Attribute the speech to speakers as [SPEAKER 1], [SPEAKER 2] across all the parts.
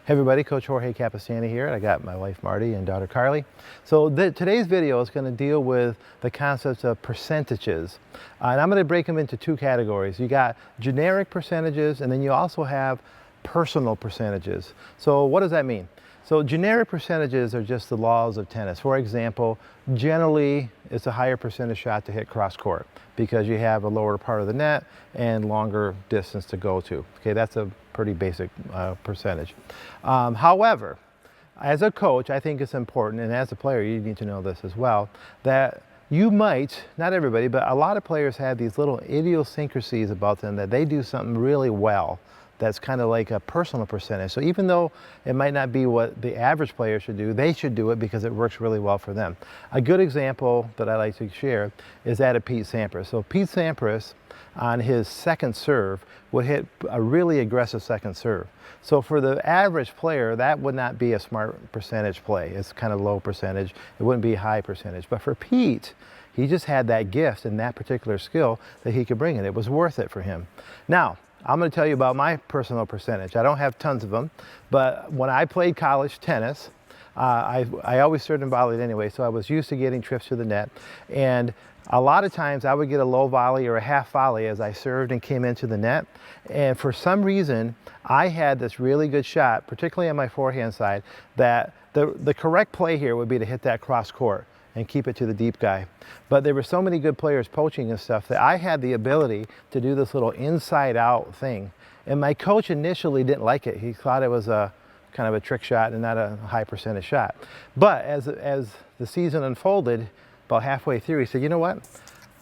[SPEAKER 1] Hey everybody, Coach Jorge Capestany here. I got my wife Marty and daughter Carly. So today's video is going to deal with the concepts of percentages. And I'm going to break them into two categories. You got generic percentages, and then you also have personal percentages. So what does that mean? So generic percentages are just the laws of tennis. For example, generally it's a higher percentage shot to hit cross court because you have a lower part of the net and longer distance to go to. Okay, that's a pretty basic percentage. However, as a coach, I think it's important, and as a player, you need to know this as well, that you might, not everybody, but a lot of players have these little idiosyncrasies about them that they do something really well. That's kind of like a personal percentage. So even though it might not be what the average player should do, they should do it because it works really well for them. A good example that I like to share is that of Pete Sampras. So Pete Sampras, on his second serve, would hit a really aggressive second serve. So for the average player, that would not be a smart percentage play. It's kind of low percentage. It wouldn't be high percentage. But for Pete, he just had that gift and that particular skill that he could bring, and it was worth it for him. Now, I'm going to tell you about my personal percentage. I don't have tons of them, but when I played college tennis, I always served and volleyed anyway, so I was used to getting trips to the net. And a lot of times I would get a low volley or a half volley as I served and came into the net. And for some reason, I had this really good shot, particularly on my forehand side, that the correct play here would be to hit that cross court and keep it to the deep guy. But there were so many good players poaching and stuff that I had the ability to do this little inside out thing. And my coach initially didn't like it. He thought it was a kind of a trick shot and not a high percentage shot. But as the season unfolded, about halfway through, he said, you know what?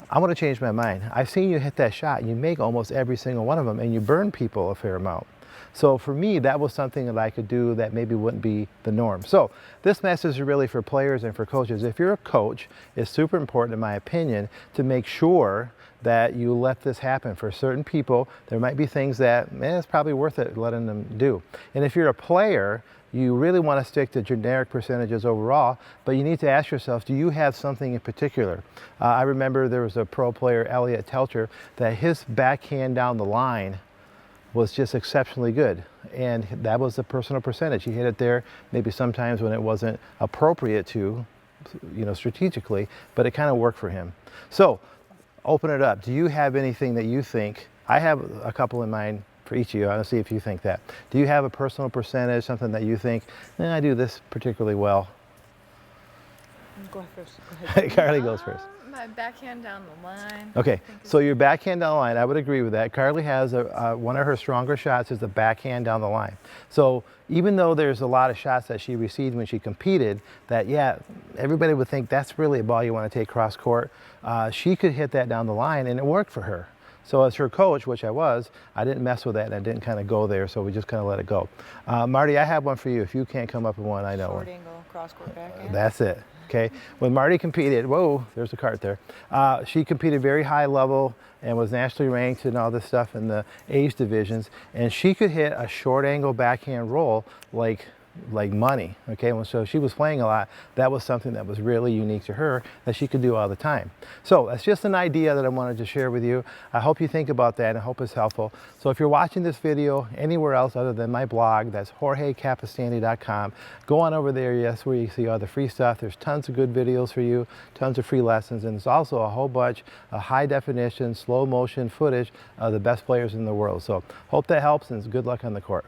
[SPEAKER 1] I want to change my mind. I've seen you hit that shot and you make almost every single one of them and you burn people a fair amount. So for me, that was something that I could do that maybe wouldn't be the norm. So this message is really for players and for coaches. If you're a coach, it's super important, in my opinion, to make sure that you let this happen. For certain people, there might be things that, it's probably worth it letting them do. And if you're a player, you really want to stick to generic percentages overall, but you need to ask yourself, do you have something in particular? I remember there was a pro player, Elliot Telcher, that his backhand down the line was just exceptionally good, and that was the personal percentage. He hit it there maybe sometimes when it wasn't appropriate to, strategically, but it kind of worked for him. So open it up. Do you have anything that you think? I have a couple in mind for each of you. I want to see if you think that. Do you have a personal percentage, something that you think, I do this particularly well?
[SPEAKER 2] Go first. Go ahead.
[SPEAKER 1] Carly goes first.
[SPEAKER 2] My backhand down the line.
[SPEAKER 1] Okay, so your backhand down the line, I would agree with that. Carly has one of her stronger shots is the backhand down the line. So even though there's a lot of shots that she received when she competed, that everybody would think that's really a ball you want to take cross court. She could hit that down the line and it worked for her. So as her coach, which I was, I didn't mess with that and I didn't kind of go there, so we just kind of let it go. Marty, I have one for you. If you can't come up with one, I know one.
[SPEAKER 2] Short angle cross court backhand.
[SPEAKER 1] That's it. Okay, when Marty competed, whoa, there's a cart there. She competed very high level and was nationally ranked and all this stuff in the age divisions, and she could hit a short angle backhand roll like money. Okay, so she was playing a lot. That was something that was really unique to her that she could do all the time. So that's just an idea that I wanted to share with you. I hope you think about that and I hope it's helpful. So if you're watching this video anywhere else other than my blog, that's jorgecapestany.com, go on over there. Yes, where you see all the free stuff. There's tons of good videos for you, tons of free lessons, and there's also a whole bunch of high definition, slow motion footage of the best players in the world. So hope that helps and good luck on the court.